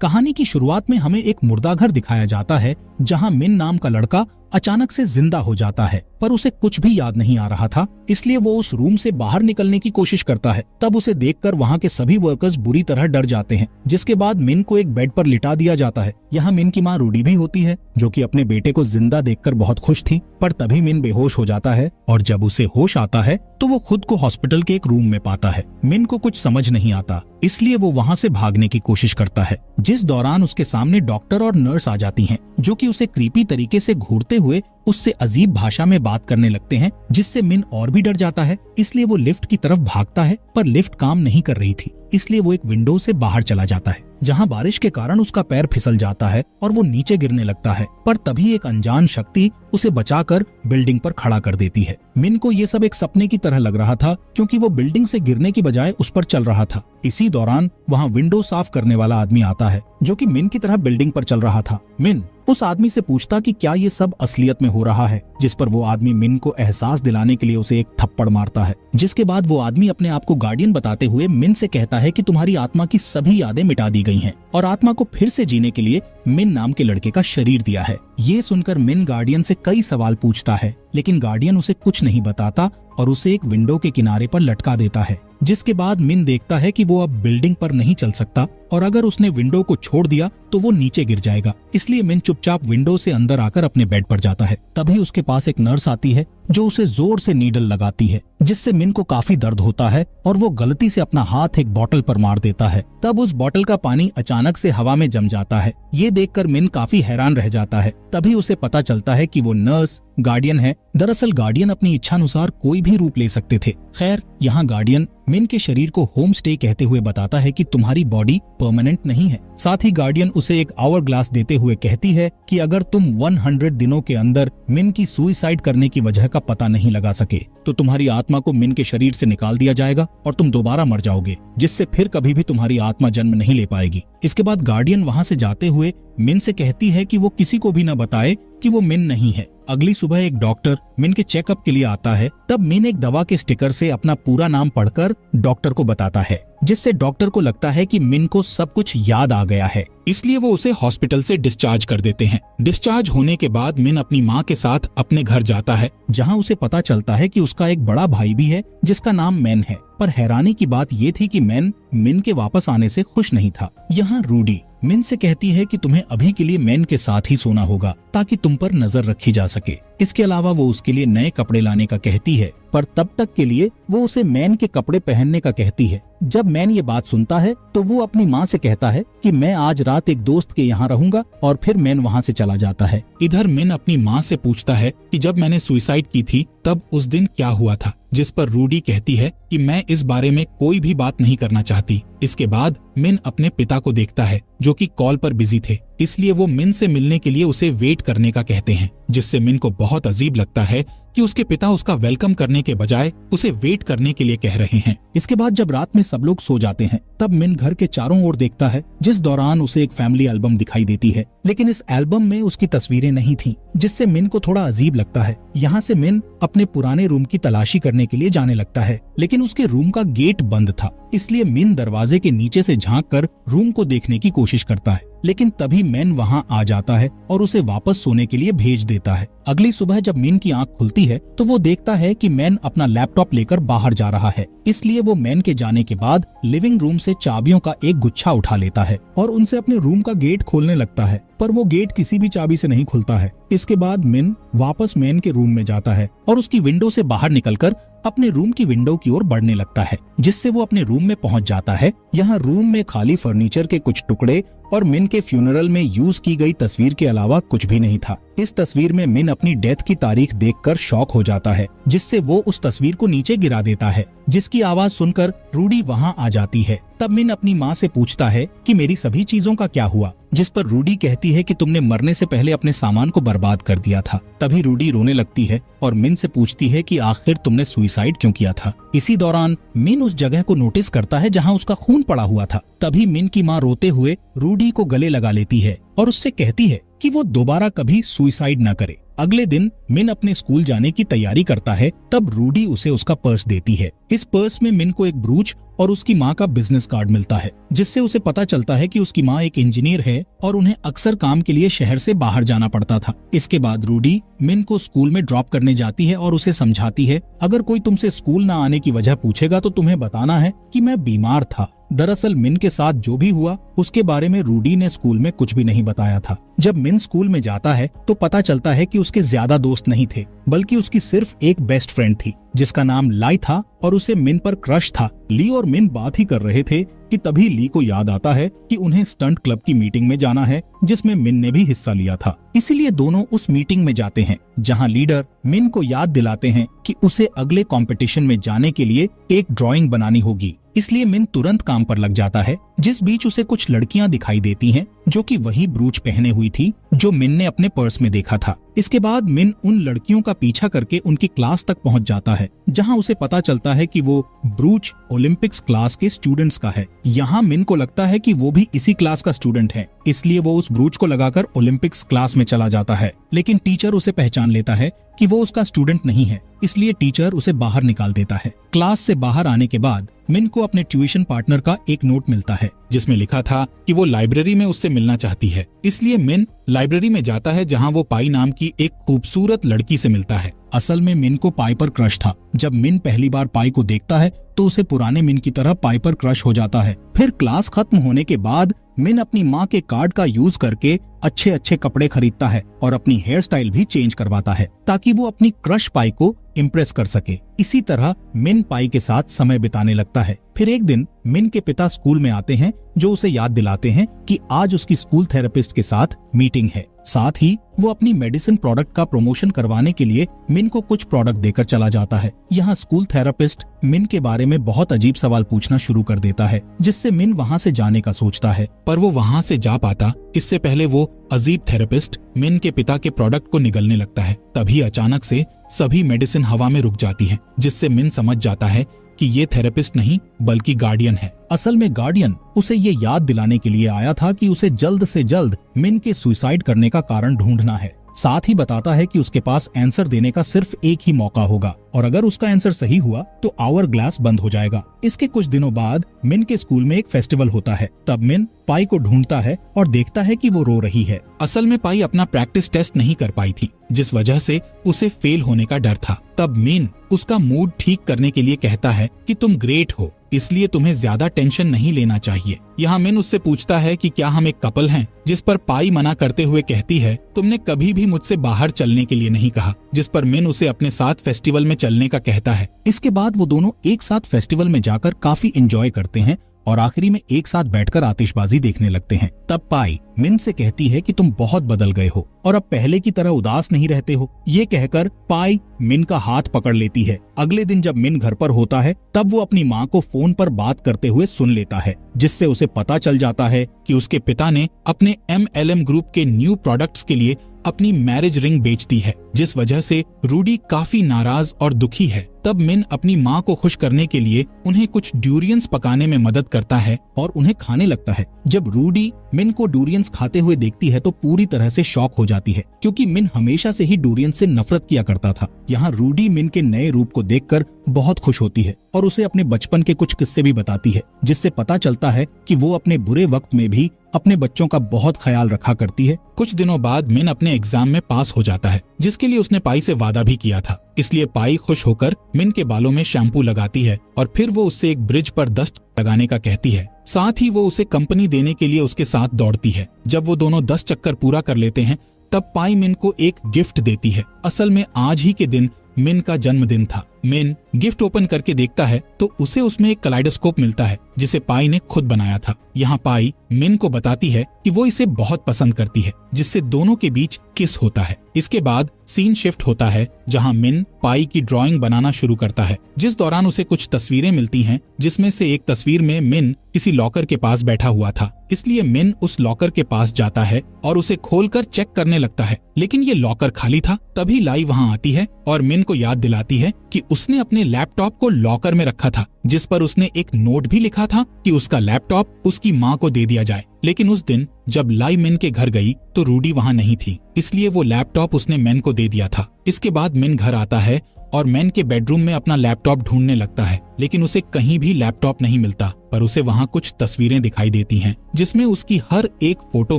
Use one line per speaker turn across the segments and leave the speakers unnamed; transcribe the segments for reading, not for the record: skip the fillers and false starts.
कहानी की शुरुआत में हमें एक मुर्दा घर दिखाया जाता है जहां मिन नाम का लड़का अचानक से जिंदा हो जाता है, पर उसे कुछ भी याद नहीं आ रहा था, इसलिए वो उस रूम से बाहर निकलने की कोशिश करता है। तब उसे देखकर वहां के सभी वर्कर्स बुरी तरह डर जाते हैं, जिसके बाद मिन को एक बेड पर लिटा दिया जाता है। यहाँ मिन की माँ रूडी भी होती है, जो कि अपने बेटे को जिंदा देखकर बहुत खुश थी, पर तभी मिन बेहोश हो जाता है और जब उसे होश आता है तो वो खुद को हॉस्पिटल के एक रूम में पाता है। मिन को कुछ समझ नहीं आता, इसलिए वो वहाँ से भागने की कोशिश करता है, जिस दौरान उसके सामने डॉक्टर और नर्स आ जाती हैं, जो कि उसे क्रीपी तरीके से घूरते हुए उससे अजीब भाषा में बात करने लगते हैं, जिससे मिन और भी डर जाता है। इसलिए वो लिफ्ट की तरफ भागता है, पर लिफ्ट काम नहीं कर रही थी, इसलिए वो एक विंडो से बाहर चला जाता है, जहां बारिश के कारण उसका पैर फिसल जाता है और वो नीचे गिरने लगता है। पर तभी एक अनजान शक्ति उसे बचाकर बिल्डिंग पर खड़ा कर देती है। मिन को ये सब एक सपने की तरह लग रहा था, क्योंकि वो बिल्डिंग से गिरने की बजाय उस पर चल रहा था। इसी दौरान वहाँ विंडो साफ करने वाला आदमी आता है, जो कि मिन की तरह बिल्डिंग पर चल रहा था। मिन उस आदमी से पूछता कि क्या ये सब असलियत में हो रहा है, जिस पर वो आदमी मिन को एहसास दिलाने के लिए उसे एक थप्पड़ मारता है। जिसके बाद वो आदमी अपने आप को गार्डियन बताते हुए मिन से कहता है कि तुम्हारी आत्मा की सभी यादें मिटा दी गई हैं और आत्मा को फिर से जीने के लिए मिन नाम के लड़के का शरीर दिया है। ये सुनकर मिन गार्डियन से कई सवाल पूछता है, लेकिन गार्डियन उसे कुछ नहीं बताता और उसे एक विंडो के किनारे पर लटका देता है। जिसके बाद मिन देखता है कि वो अब बिल्डिंग पर नहीं चल सकता और अगर उसने विंडो को छोड़ दिया तो वो नीचे गिर जाएगा। इसलिए मिन चुपचाप विंडो से अंदर आकर अपने बेड पर जाता है। तभी उसके पास एक नर्स आती है, जो उसे जोर से नीडल लगाती है, जिससे मिन को काफी दर्द होता है और वो गलती से अपना हाथ एक बोतल पर मार देता है। तब उस बोतल का पानी अचानक से हवा में जम जाता है। ये देखकर मिन काफी हैरान रह जाता है। तभी उसे पता चलता है कि वो नर्स गार्डियन है। दरअसल गार्डियन अपनी इच्छानुसार कोई भी रूप ले सकते थे। खैर, यहाँ गार्डियन मिन के शरीर को होम स्टे कहते हुए बताता है कि तुम्हारी बॉडी परमानेंट नहीं है। साथ ही गार्डियन उसे एक आवर ग्लास देते हुए कहती है कि अगर तुम 100 दिनों के अंदर मिन की सुसाइड करने की वजह का पता नहीं लगा सके तो तुम्हारी आत्मा को मिन के शरीर से निकाल दिया जाएगा और तुम दोबारा मर जाओगे, जिससे फिर कभी भी तुम्हारी आत्मा जन्म नहीं ले पाएगी। इसके बाद गार्डियन वहाँ से जाते हुए मिन से कहती है कि वो किसी को भी न बताए कि वो मिन नहीं है। अगली सुबह एक डॉक्टर मिन के चेकअप के लिए आता है। तब मिन एक दवा के स्टिकर से अपना पूरा नाम पढ़कर डॉक्टर को बताता है, जिससे डॉक्टर को लगता है कि मिन को सब कुछ याद आ गया है, इसलिए वो उसे हॉस्पिटल से डिस्चार्ज कर देते हैं। डिस्चार्ज होने के बाद मिन अपनी माँ के साथ अपने घर जाता है, जहाँ उसे पता चलता है कि उसका एक बड़ा भाई भी है जिसका नाम मैन है। पर हैरानी की बात ये थी कि मैन मिन के वापस आने से खुश नहीं था। यहाँ रूडी मिन से कहती है कि तुम्हें अभी के लिए मैन के साथ ही सोना होगा ताकि तुम पर नजर रखी जा सके। इसके अलावा वो उसके लिए नए कपड़े लाने का कहती है, पर तब तक के लिए वो उसे मैन के कपड़े पहनने का कहती है। जब मैन ये बात सुनता है तो वो अपनी माँ से कहता है कि मैं आज रात एक दोस्त के यहाँ रहूंगा और फिर मैन वहाँ से चला जाता है। इधर मिन अपनी माँ से पूछता है कि जब मैंने सुसाइड की थी तब उस दिन क्या हुआ था, जिस पर रूडी कहती है कि मैं इस बारे में कोई भी बात नहीं करना चाहती। इसके बाद मिन अपने पिता को देखता है, जो कि कॉल पर बिजी थे, इसलिए वो मिन से मिलने के लिए उसे वेट करने का कहते हैं, जिससे मिन को बहुत अजीब लगता है कि उसके पिता उसका वेलकम करने के बजाय उसे वेट करने के लिए कह रहे हैं। इसके बाद जब रात में सब लोग सो जाते हैं, तब मिन घर के चारों ओर देखता है, जिस दौरान उसे एक फैमिली एल्बम दिखाई देती है, लेकिन इस एल्बम में उसकी तस्वीरें नहीं थी, जिससे मिन को थोड़ा अजीब लगता है। यहाँ से मिन अपने पुराने रूम की तलाशी करने के लिए जाने लगता है, लेकिन उसके रूम का गेट बंद था, इसलिए मिन दरवाजे के नीचे से झांककर रूम को देखने की कोशिश करता है, लेकिन तभी मैन वहाँ आ जाता है और उसे वापस सोने के लिए भेज देता है। अगली सुबह जब मिन की आंख खुलती है तो वो देखता है कि मैन अपना लैपटॉप लेकर बाहर जा रहा है, इसलिए वो मैन के जाने के बाद लिविंग रूम से चाबियों का एक गुच्छा उठा लेता है और उनसे अपने रूम का गेट खोलने लगता है, पर वो गेट किसी भी चाबी से नहीं खुलता है। इसके बाद मिन वापस मैन के रूम में जाता है और उसकी विंडो से बाहर निकलकर अपने रूम की विंडो की ओर बढ़ने लगता है, जिससे वो अपने रूम में पहुंच जाता है। यहाँ रूम में खाली फर्नीचर के कुछ टुकड़े और मिन के फ्यूनरल में यूज की गई तस्वीर के अलावा कुछ भी नहीं था। इस तस्वीर में मिन अपनी डेथ की तारीख देखकर शॉक हो जाता है, जिससे वो उस तस्वीर को नीचे गिरा देता है, जिसकी आवाज सुनकर रूडी वहाँ आ जाती है। तब मिन अपनी माँ से पूछता है कि मेरी सभी चीजों का क्या हुआ, जिस पर रूडी कहती है कि तुमने मरने से पहले अपने सामान को बर्बाद कर दिया था। तभी रूडी रोने लगती है और मिन से पूछती है कि आखिर तुमने सुसाइड क्यों किया था। इसी दौरान मिन उस जगह को नोटिस करता है जहाँ उसका खून पड़ा हुआ था। तभी मिन की माँ रोते हुए रूडी को गले लगा लेती है और उससे कहती है कि वो दोबारा कभी सुसाइड न करे। अगले दिन मिन अपने स्कूल जाने की तैयारी करता है, तब रूडी उसे उसका पर्स देती है। इस पर्स में मिन को एक ब्रूच और उसकी माँ का बिजनेस कार्ड मिलता है, जिससे उसे पता चलता है कि उसकी माँ एक इंजीनियर है और उन्हें अक्सर काम के लिए शहर से बाहर जाना पड़ता था। इसके बाद रूडी मिन को स्कूल में ड्रॉप करने जाती है और उसे समझाती है, अगर कोई तुमसे स्कूल न आने की वजह पूछेगा तो तुम्हें बताना है कि मैं बीमार था। दरअसल मिन के साथ जो भी हुआ उसके बारे में रूडी ने स्कूल में कुछ भी नहीं बताया था। जब मिन स्कूल में जाता है तो पता चलता है कि उसके ज्यादा दोस्त नहीं थे, बल्कि उसकी सिर्फ एक बेस्ट फ्रेंड थी जिसका नाम लाई था और उसे मिन पर क्रश था। ली और मिन बात ही कर रहे थे कि तभी ली को याद आता है कि उन्हें स्टंट क्लब की मीटिंग में जाना है जिसमें मिन ने भी हिस्सा लिया था। इसीलिए दोनों उस मीटिंग में जाते हैं जहां लीडर मिन को याद दिलाते हैं कि उसे अगले कंपटीशन में जाने के लिए एक ड्राइंग बनानी होगी। इसलिए मिन तुरंत काम पर लग जाता है। जिस बीच उसे कुछ लड़कियां दिखाई देती हैं जो कि वही ब्रूच पहने हुई थी जो मिन ने अपने पर्स में देखा था। इसके बाद मिन उन लड़कियों का पीछा करके उनकी क्लास तक पहुंच जाता है जहां उसे पता चलता है कि वो ब्रूच ओलंपिक्स क्लास के स्टूडेंट्स का है। यहाँ मिन को लगता है कि वो भी इसी क्लास का स्टूडेंट है, इसलिए वो उस ब्रूच को लगाकर ओलंपिक्स क्लास में चला जाता है। लेकिन टीचर उसे पहचान लेता है कि वो उसका स्टूडेंट नहीं है, इसलिए टीचर उसे बाहर निकाल देता है। क्लास से बाहर आने के बाद मिन को अपने ट्यूशन पार्टनर का एक नोट मिलता है जिसमें लिखा था कि वो लाइब्रेरी में उससे मिलना चाहती है। इसलिए मिन लाइब्रेरी में जाता है जहां वो पाई नाम की एक खूबसूरत लड़की से मिलता है। असल में मिन को पाई पर क्रश था। जब मिन पहली बार पाई को देखता है तो उसे पुराने मिन की तरह पाई पर क्रश हो जाता है। फिर क्लास खत्म होने के बाद मिन अपनी माँ के कार्ड का यूज करके अच्छे अच्छे कपड़े खरीदता है और अपनी हेयर स्टाइल भी चेंज करवाता है ताकि वो अपनी क्रश पाई को इम्प्रेस कर सके। इसी तरह मिन पाई के साथ समय बिताने लगता है। फिर एक दिन मिन के पिता स्कूल में आते हैं जो उसे याद दिलाते हैं कि आज उसकी स्कूल थेरेपिस्ट के साथ मीटिंग है। साथ ही वो अपनी मेडिसिन प्रोडक्ट का प्रमोशन करवाने के लिए मिन को कुछ प्रोडक्ट देकर चला जाता है। यहाँ स्कूल थेरेपिस्ट मिन के बारे में बहुत अजीब सवाल पूछना शुरू कर देता है जिससे मिन वहाँ से जाने का सोचता है, पर वो वहाँ से जा पाता इससे पहले वो अजीब थेरेपिस्ट मिन के पिता के प्रोडक्ट को निगलने लगता है। तभी अचानक से सभी मेडिसिन हवा में रुक जाती हैं, जिससे मिन समझ जाता है कि ये थेरेपिस्ट नहीं बल्कि गार्डियन है। असल में गार्डियन उसे ये याद दिलाने के लिए आया था कि उसे जल्द से जल्द मिन के सुसाइड करने का कारण ढूंढना है। साथ ही बताता है कि उसके पास आंसर देने का सिर्फ एक ही मौका होगा और अगर उसका आंसर सही हुआ तो आवर ग्लास बंद हो जाएगा। इसके कुछ दिनों बाद मिन के स्कूल में एक फेस्टिवल होता है। तब मिन पाई को ढूंढता है और देखता है कि वो रो रही है। असल में पाई अपना प्रैक्टिस टेस्ट नहीं कर पाई थी जिस वजह से उसे फेल होने का डर था। तब मिन उसका मूड ठीक करने के लिए कहता है कि तुम ग्रेट हो, इसलिए तुम्हें ज्यादा टेंशन नहीं लेना चाहिए। यहाँ मिन उससे पूछता है कि क्या हम एक कपल हैं, जिस पर पाई मना करते हुए कहती है तुमने कभी भी मुझसे बाहर चलने के लिए नहीं कहा, जिस पर मिन उसे अपने साथ फेस्टिवल में चलने का कहता है। इसके बाद वो दोनों एक साथ फेस्टिवल में जाकर काफी एंजॉय करते हैं और आखिरी में एक साथ बैठकर आतिशबाजी देखने लगते हैं। तब पाई मिन से कहती है कि तुम बहुत बदल गए हो और अब पहले की तरह उदास नहीं रहते हो। ये कहकर पाई मिन का हाथ पकड़ लेती है। अगले दिन जब मिन घर पर होता है तब वो अपनी माँ को फोन पर बात करते हुए सुन लेता है, जिससे उसे पता चल जाता है कि उसके पिता ने अपने MLM ग्रुप के न्यू प्रोडक्ट्स के लिए अपनी मैरिज रिंग बेच दी है, जिस वजह से रूडी काफी नाराज और दुखी है। तब मिन अपनी माँ को खुश करने के लिए उन्हें कुछ ड्यूरियंस पकाने में मदद करता है और उन्हें खाने लगता है। जब रूडी मिन को डूरियंस खाते हुए देखती है तो पूरी तरह से शॉक हो जाती है, क्योंकि मिन हमेशा से ही डूरियंस से नफरत किया करता था। यहाँ रूडी मिन के नए रूप को देखकर बहुत खुश होती है और उसे अपने बचपन के कुछ किस्से भी बताती है, जिससे पता चलता है कि वो अपने बुरे वक्त में भी अपने बच्चों का बहुत ख्याल रखा करती है। कुछ दिनों बाद मिन अपने एग्जाम में पास हो जाता है, जिसके लिए उसने पाई से वादा भी किया था। इसलिए पाई खुश होकर मिन के बालों में शैम्पू लगाती है और फिर वो उससे एक ब्रिज पर दस्त लगाने का कहती है। साथ ही वो उसे कंपनी देने के लिए उसके साथ दौड़ती है। जब वो दोनों 10 चक्कर पूरा कर लेते हैं तब पाई मिन को एक गिफ्ट देती है। असल में आज ही के दिन मिन का जन्मदिन था। मिन गिफ्ट ओपन करके देखता है तो उसे उसमें एक कलाइडोस्कोप मिलता है जिसे पाई ने खुद बनाया था। यहाँ पाई मिन को बताती है कि वो इसे बहुत पसंद करती है, जिससे दोनों के बीच किस होता है। इसके बाद सीन शिफ्ट होता है जहाँ मिन पाई की ड्राइंग बनाना शुरू करता है, जिस दौरान उसे कुछ तस्वीरें मिलती हैं, जिसमें से एक तस्वीर में मिन किसी लॉकर के पास बैठा हुआ था। इसलिए मिन उस लॉकर के पास जाता है और उसे खोलकर चेक करने लगता है, लेकिन ये लॉकर खाली था। तभी लाई वहाँ आती है और मिन को याद दिलाती है कि उसने अपने लैपटॉप को लॉकर में रखा था, जिस पर उसने एक नोट भी लिखा था कि उसका लैपटॉप उसकी माँ को दे दिया जाए। लेकिन उस दिन जब लाई मिन के घर गई तो रूडी वहाँ नहीं थी, इसलिए वो लैपटॉप उसने मिन को दे दिया था। इसके बाद मिन घर आता है और मैन के बेडरूम में अपना लैपटॉप ढूंढने लगता है, लेकिन उसे कहीं भी लैपटॉप नहीं मिलता। पर उसे वहाँ कुछ तस्वीरें दिखाई देती हैं, जिसमें उसकी हर एक फोटो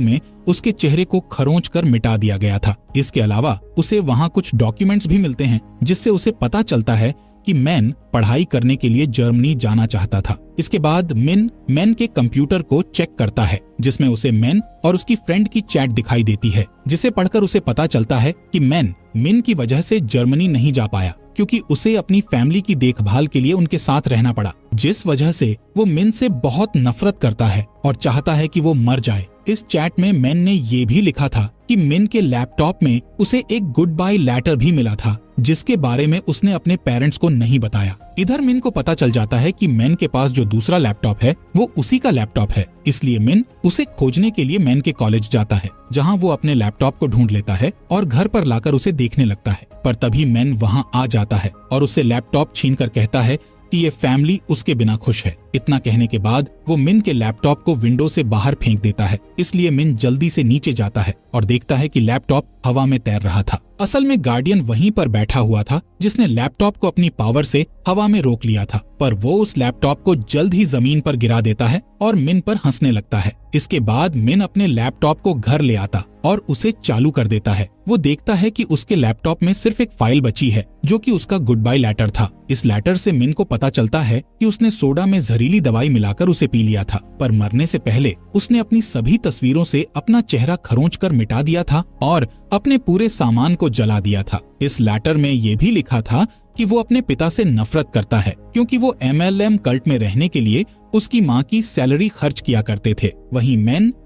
में उसके चेहरे को खरोंच कर मिटा दिया गया था। इसके अलावा उसे वहाँ कुछ डॉक्यूमेंट्स भी मिलते हैं, जिससे उसे पता चलता है कि मैन पढ़ाई करने के लिए जर्मनी जाना चाहता था। इसके बाद मैन के कंप्यूटर को चेक करता है, जिसमें उसे मैन और उसकी फ्रेंड की चैट दिखाई देती है, जिसे पढ़कर उसे पता चलता है कि मिन की वजह से जर्मनी नहीं जा पाया, क्योंकि उसे अपनी फैमिली की देखभाल के लिए उनके साथ रहना पड़ा, जिस वजह से वो मिन से बहुत नफरत करता है और चाहता है कि वो मर जाए। इस चैट में मैन ने ये भी लिखा था कि मिन के लैपटॉप में उसे एक गुड बाय लेटर भी मिला था, जिसके बारे में उसने अपने पेरेंट्स को नहीं बताया। इधर मिन को पता चल जाता है कि मैन के पास जो दूसरा लैपटॉप है वो उसी का लैपटॉप है, इसलिए मिन उसे खोजने के लिए मैन के कॉलेज जाता है, जहां वो अपने लैपटॉप को ढूंढ लेता है और घर पर लाकर उसे देखने लगता है। पर तभी मैन वहां आ जाता है और उससे लैपटॉप छीनकर कहता है कि ये फैमिली उसके बिना खुश है। इतना कहने के बाद वो मिन के लैपटॉप को विंडो से बाहर फेंक देता है, इसलिए मिन जल्दी से नीचे जाता है और देखता है कि लैपटॉप हवा में तैर रहा था। असल में गार्डियन वहीं पर बैठा हुआ था, जिसने लैपटॉप को अपनी पावर से हवा में रोक लिया था, पर वो उस लैपटॉप को जल्द ही जमीन पर गिरा देता है और मिन पर हंसने लगता है। इसके बाद मिन अपने लैपटॉप को घर ले आता और उसे चालू कर देता है। वो देखता है कि उसके लैपटॉप में सिर्फ एक फाइल बची है, जो कि उसका गुड बाय लेटर था। इस लेटर से मिन को पता चलता है कि उसने सोडा में जहरीली दवाई मिलाकर उसे पी लिया था, पर मरने से पहले उसने अपनी सभी तस्वीरों से अपना चेहरा खरोंच कर मिटा दिया था और अपने पूरे सामान को जला दिया था। इस लेटर में ये भी लिखा था कि वो अपने पिता से नफरत करता है, क्योंकि वो MLM कल्ट में रहने के लिए उसकी माँ की सैलरी खर्च किया करते थे। वहीं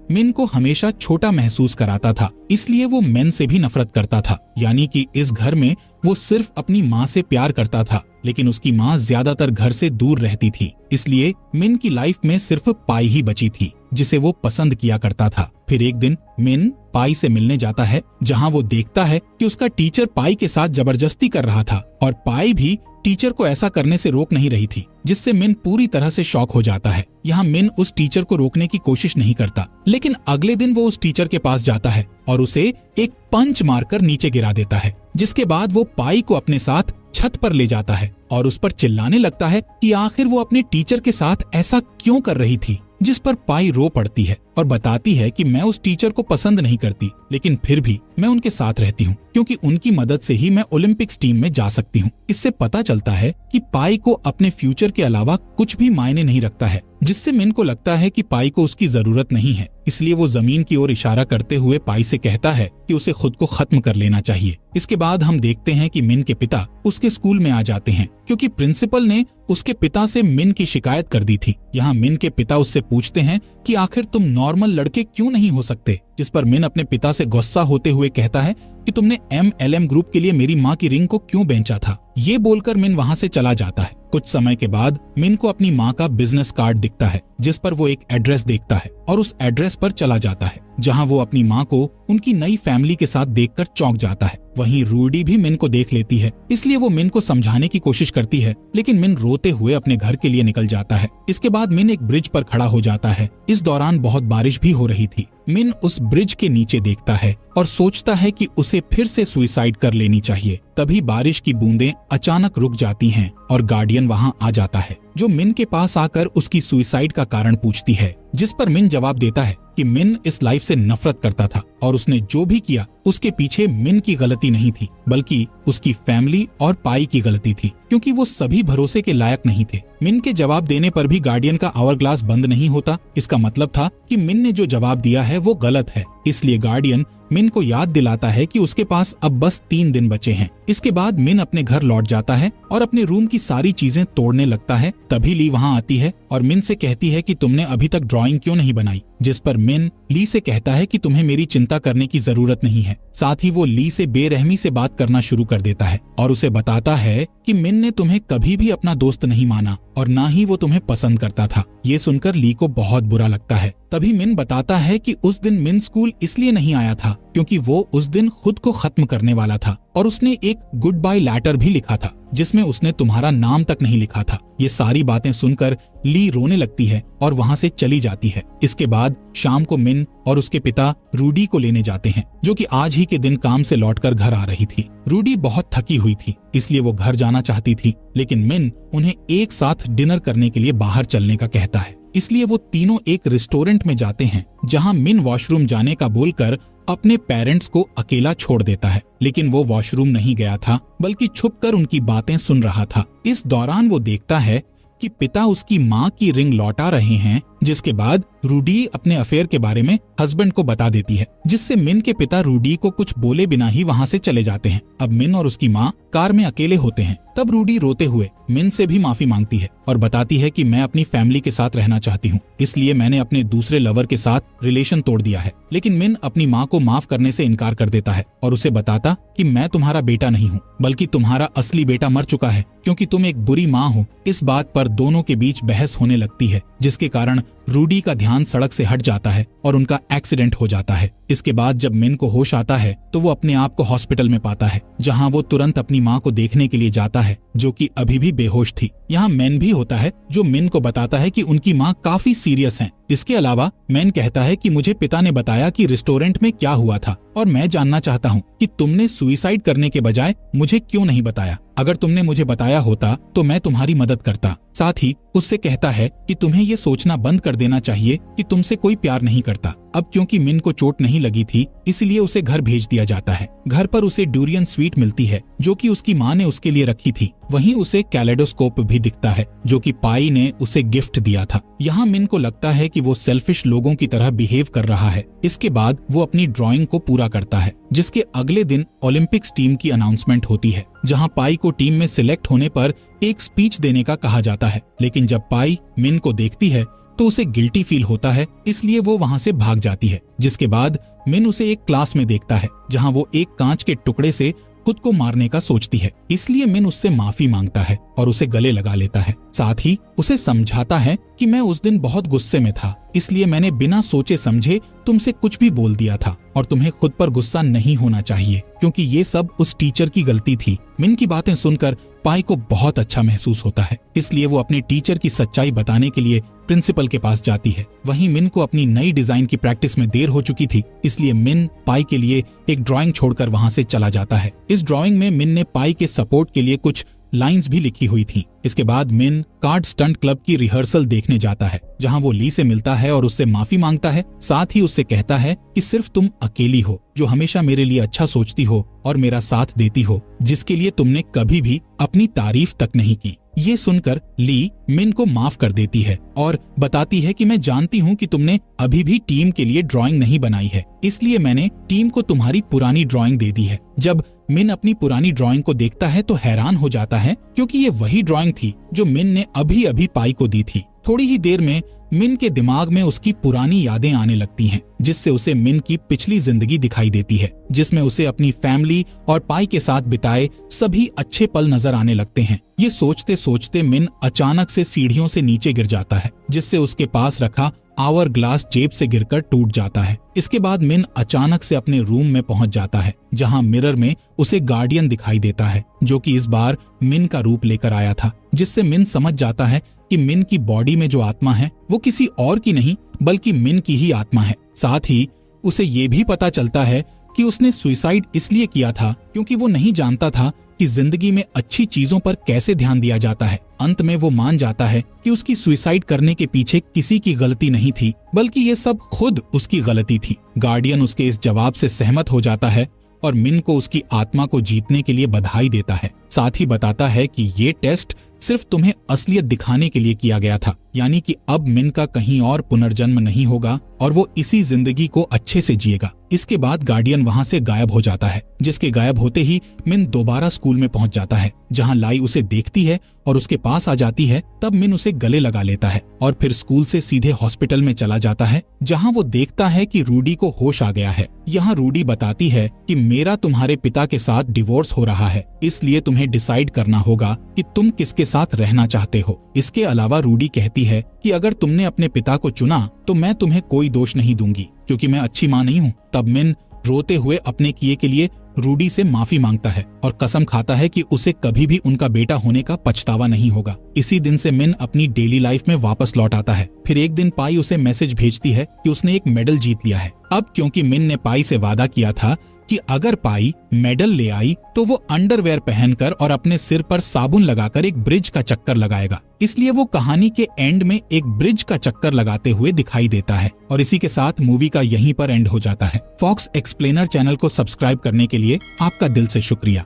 मिन को हमेशा छोटा महसूस कराता था, इसलिए वो मैन से भी नफरत करता था। यानी कि इस घर में वो सिर्फ अपनी माँ से प्यार करता था, लेकिन उसकी माँ ज्यादातर घर से दूर रहती थी, इसलिए मिन की लाइफ में सिर्फ पाई ही बची थी, जिसे वो पसंद किया करता था। फिर एक दिन मिन पाई से मिलने जाता है, जहाँ वो देखता है कि उसका टीचर पाई के साथ जबरदस्ती कर रहा था और पाई भी टीचर को ऐसा करने से रोक नहीं रही थी, जिससे मिन पूरी तरह से शॉक हो जाता है। यहाँ मिन उस टीचर को रोकने की कोशिश नहीं करता, लेकिन अगले दिन वो उस टीचर के पास जाता है और उसे एक पंच मारकर नीचे गिरा देता है, जिसके बाद वो पाई को अपने साथ छत पर ले जाता है और उस पर चिल्लाने लगता है कि आखिर वो अपने टीचर के साथ ऐसा क्यों कर रही थी, जिस पर पाई रो पड़ती है और बताती है कि मैं उस टीचर को पसंद नहीं करती, लेकिन फिर भी मैं उनके साथ रहती हूँ, क्योंकि उनकी मदद से ही मैं ओलंपिक्स टीम में जा सकती हूँ। इससे पता चलता है कि पाई को अपने फ्यूचर के अलावा कुछ भी मायने नहीं रखता है, जिससे मिन को लगता है कि पाई को उसकी जरूरत नहीं है। इसलिए वो जमीन की ओर इशारा करते हुए पाई से कहता है कि उसे खुद को खत्म कर लेना चाहिए। इसके बाद हम देखते हैं कि मिन के पिता उसके स्कूल में आ जाते हैं, क्योंकि प्रिंसिपल ने उसके पिता से मिन की शिकायत कर दी थी। यहाँ मिन के पिता उससे पूछते हैं कि आखिर तुम नॉर्मल लड़के क्यों नहीं हो सकते, जिस पर मिन अपने पिता से गुस्सा होते हुए कहता है कि तुमने MLM ग्रुप के लिए मेरी माँ की रिंग को क्यों बेचा था। ये बोलकर मिन वहाँ से चला जाता है। कुछ समय के बाद मिन को अपनी माँ का बिजनेस कार्ड दिखता है, जिस पर वो एक एड्रेस देखता है और उस एड्रेस पर चला जाता है, जहाँ वो अपनी माँ को उनकी नई फैमिली के साथ देखकर चौंक जाता है। वहीं रूडी भी मिन को देख लेती है, इसलिए वो मिन को समझाने की कोशिश करती है, लेकिन मिन रोते हुए अपने घर के लिए निकल जाता है। इसके बाद मिन एक ब्रिज पर खड़ा हो जाता है। इस दौरान बहुत बारिश भी हो रही थी। मिन उस ब्रिज के नीचे देखता है और सोचता है कि उसे फिर से सुसाइड कर लेनी चाहिए। तभी बारिश की बूंदें अचानक रुक जाती हैं और गार्डियन वहां आ जाता है, जो मिन के पास आकर उसकी सुसाइड का कारण पूछती है, जिस पर मिन जवाब देता है कि मिन इस लाइफ से नफरत करता था और उसने जो भी किया उसके पीछे मिन की गलती नहीं थी, बल्कि उसकी फैमिली और पाई की गलती थी, क्योंकि वो सभी भरोसे के लायक नहीं थे। मिन के जवाब देने पर भी गार्डियन का आवर ग्लास बंद नहीं होता। इसका मतलब था कि मिन ने जो जवाब दिया है वो गलत है। इसलिए गार्डियन मिन को याद दिलाता है कि उसके पास अब बस 3 दिन बचे हैं। इसके बाद मिन अपने घर लौट जाता है और अपने रूम की सारी चीजें तोड़ने लगता है। तभी ली वहां आती है और मिन से कहती है कि तुमने अभी तक ड्राइंग क्यों नहीं बनाई, जिस पर मिन ली से कहता है कि तुम्हें मेरी चिंता करने की जरूरत नहीं है। साथ ही वो ली से बेरहमी से बात करना शुरू कर देता है और उसे बताता है कि मिन ने तुम्हें कभी भी अपना दोस्त नहीं माना और ना ही वो तुम्हें पसंद करता था। ये सुनकर ली को बहुत बुरा लगता है। तभी मिन बताता है कि उस दिन मिन स्कूल इसलिए नहीं आया था क्योंकि वो उस दिन खुद को खत्म करने वाला था और उसने एक गुड बाय लेटर भी लिखा था जिसमें उसने तुम्हारा नाम तक नहीं लिखा था। ये सारी बातें सुनकर ली रोने लगती है और वहाँ से चली जाती है। इसके बाद शाम को मिन और उसके पिता रूडी को लेने जाते हैं, जो कि आज ही के दिन काम से लौटकर घर आ रही थी। रूडी बहुत थकी हुई थी, इसलिए वो घर जाना चाहती थी, लेकिन मिन उन्हें एक साथ डिनर करने के लिए बाहर चलने का कहता है। इसलिए वो तीनों एक रेस्टोरेंट में जाते हैं, जहाँ मिन वॉशरूम जाने का बोलकर अपने पेरेंट्स को अकेला छोड़ देता है, लेकिन वो वॉशरूम नहीं गया था, बल्कि छुपकर उनकी बातें सुन रहा था। इस दौरान वो देखता है कि पिता उसकी माँ की रिंग लौटा रहे हैं, जिसके बाद रूडी अपने अफेयर के बारे में हस्बैंड को बता देती है, जिससे मिन के पिता रूडी को कुछ बोले बिना ही वहाँ से चले जाते हैं। अब मिन और उसकी माँ कार में अकेले होते हैं। तब रूडी रोते हुए मिन से भी माफी मांगती है और बताती है कि मैं अपनी फैमिली के साथ रहना चाहती हूँ, इसलिए मैंने अपने दूसरे लवर के साथ रिलेशन तोड़ दिया है। लेकिन मिन अपनी माँ को माफ करने से इनकार कर देता है और उसे बताता कि मैं तुम्हारा बेटा नहीं हूँ, बल्कि तुम्हारा असली बेटा मर चुका है क्योंकि तुम एक बुरी माँ हो। इस बात पर दोनों के बीच बहस होने लगती है, जिसके कारण रूडी का ध्यान सड़क से हट जाता है और उनका एक्सीडेंट हो जाता है। इसके बाद जब मिन को होश आता है तो वो अपने आप को हॉस्पिटल में पाता है, जहां वो तुरंत अपनी माँ को देखने के लिए जाता है, जो कि अभी भी बेहोश थी। यहाँ मैन भी होता है, जो मिन को बताता है कि उनकी माँ काफी सीरियस हैं। इसके अलावा मैन कहता है कि मुझे पिता ने बताया कि रेस्टोरेंट में क्या हुआ था और मैं जानना चाहता हूँ कि तुमने सुसाइड करने के बजाय मुझे क्यों नहीं बताया। अगर तुमने मुझे बताया होता तो मैं तुम्हारी मदद करता। साथ ही उससे कहता है कि तुम्हें ये सोचना बंद कर देना चाहिए कि तुमसे कोई प्यार नहीं करता। अब क्योंकि मिन को चोट नहीं लगी थी, इसलिए उसे घर भेज दिया जाता है। घर पर उसे डूरियन स्वीट मिलती है, जो कि उसकी माँ ने उसके लिए रखी थी। वहीं उसे कैलेडोस्कोप भी दिखता है, जो कि पाई ने उसे गिफ्ट दिया था। यहाँ मिन को लगता है कि वो सेल्फिश लोगों की तरह बिहेव कर रहा है। इसके बाद वो अपनी ड्राइंग को पूरा करता है, जिसके अगले दिन ओलंपिक्स टीम की अनाउंसमेंट होती है, जहाँ पाई को टीम में सिलेक्ट होने पर एक स्पीच देने का कहा जाता है। लेकिन जब पाई मिन को देखती है तो उसे गिल्टी फील होता है, इसलिए वो वहाँ से भाग जाती है। जिसके बाद मिन उसे एक क्लास में देखता है, जहाँ वो एक कांच के टुकड़े से खुद को मारने का सोचती है। इसलिए मिन उससे माफी मांगता है और उसे गले लगा लेता है। साथ ही उसे समझाता है कि मैं उस दिन बहुत गुस्से में था, इसलिए मैंने बिना सोचे समझे तुमसे कुछ भी बोल दिया था और तुम्हें खुद पर गुस्सा नहीं होना चाहिए, क्योंकि ये सब उस टीचर की गलती थी। मिन की बातें सुनकर पाई को बहुत अच्छा महसूस होता है, इसलिए वो अपने टीचर की सच्चाई बताने के लिए प्रिंसिपल के पास जाती है। वहीं मिन को अपनी नई डिजाइन की प्रैक्टिस में देर हो चुकी थी, इसलिए मिन पाई के लिए एक ड्राइंग छोड़कर वहां से चला जाता है। इस ड्राइंग में मिन ने पाई के सपोर्ट के लिए कुछ लाइंस भी लिखी हुई थी। इसके बाद मिन कार्ड स्टंट क्लब की रिहर्सल देखने जाता है, जहां वो ली से मिलता है और उससे माफी मांगता है। साथ ही उससे कहता है कि सिर्फ तुम अकेली हो जो हमेशा मेरे लिए अच्छा सोचती हो और मेरा साथ देती हो, जिसके लिए तुमने कभी भी अपनी तारीफ तक नहीं की। ये सुनकर ली मिन को माफ कर देती है और बताती है कि मैं जानती हूँ कि तुमने अभी भी टीम के लिए ड्राइंग नहीं बनाई है, इसलिए मैंने टीम को तुम्हारी पुरानी ड्राइंग दे दी है। जब मिन अपनी पुरानी ड्राइंग को देखता है तो हैरान हो जाता है, क्योंकि ये वही ड्राइंग थी जो मिन ने अभी अभी पाई को दी थी। थोड़ी ही देर में मिन के दिमाग में उसकी पुरानी यादें आने लगती हैं, जिससे उसे मिन की पिछली जिंदगी दिखाई देती है, जिसमें उसे अपनी फैमिली और पाई के साथ बिताए सभी अच्छे पल नजर आने लगते हैं। ये सोचते सोचते मिन अचानक से सीढ़ियों से नीचे गिर जाता है, जिससे उसके पास रखा आवर ग्लास जेब से गिरकर टूट जाता है। इसके बाद मिन अचानक से अपने रूम में पहुंच जाता है, जहां मिरर में उसे गार्डियन दिखाई देता है, जो कि इस बार मिन का रूप लेकर आया था, जिससे मिन समझ जाता है कि मिन की बॉडी में जो आत्मा है वो किसी और की नहीं बल्कि मिन की ही आत्मा है। साथ ही उसे ये भी पता चलता है कि उसने सुसाइड इसलिए किया था क्योंकि वो नहीं जानता था कि जिंदगी में अच्छी चीजों पर कैसे ध्यान दिया जाता है। अंत में वो मान जाता है कि उसकी सुसाइड करने के पीछे किसी की गलती नहीं थी, बल्कि ये सब खुद उसकी गलती थी। गार्डियन उसके इस जवाब से सहमत हो जाता है और मिन को उसकी आत्मा को जीतने के लिए बधाई देता है। साथ ही बताता है कि ये टेस्ट सिर्फ तुम्हें असलियत दिखाने के लिए किया गया था, यानी कि अब मिन का कहीं और पुनर्जन्म नहीं होगा और वो इसी जिंदगी को अच्छे से जिएगा। इसके बाद गार्डियन वहां से गायब हो जाता है, जिसके गायब होते ही मिन दोबारा स्कूल में पहुंच जाता है, जहां लाई उसे देखती है और उसके पास आ जाती है। तब मिन उसे गले लगा लेता है और फिर स्कूल से सीधे हॉस्पिटल में चला जाता है, जहां वो देखता है कि रूडी को होश आ गया है। यहाँ रूडी बताती है कि मेरा तुम्हारे पिता के साथ डिवोर्स हो रहा है, इसलिए तुम्हें डिसाइड करना होगा कि तुम किसके साथ रहना चाहते हो। इसके अलावा रूडी कहती है कि अगर तुमने अपने पिता को चुना तो मैं तुम्हें कोई दोष नहीं दूंगी, क्योंकि मैं अच्छी माँ नहीं हूँ। तब मिन रोते हुए अपने किए के लिए रूडी से माफी मांगता है और कसम खाता है कि उसे कभी भी उनका बेटा होने का पछतावा नहीं होगा। इसी दिन से मिन अपनी डेली लाइफ में वापस लौट आता है। फिर एक दिन पाई उसे मैसेज भेजती है कि उसने एक मेडल जीत लिया है। अब क्योंकि मिन ने पाई से वादा किया था कि अगर पाई मेडल ले आई तो वो अंडरवेयर पहनकर और अपने सिर पर साबुन लगाकर एक ब्रिज का चक्कर लगाएगा, इसलिए वो कहानी के एंड में एक ब्रिज का चक्कर लगाते हुए दिखाई देता है। और इसी के साथ मूवी का यहीं पर एंड हो जाता है। फॉक्स एक्सप्लेनर चैनल को सब्सक्राइब करने के लिए आपका दिल से शुक्रिया।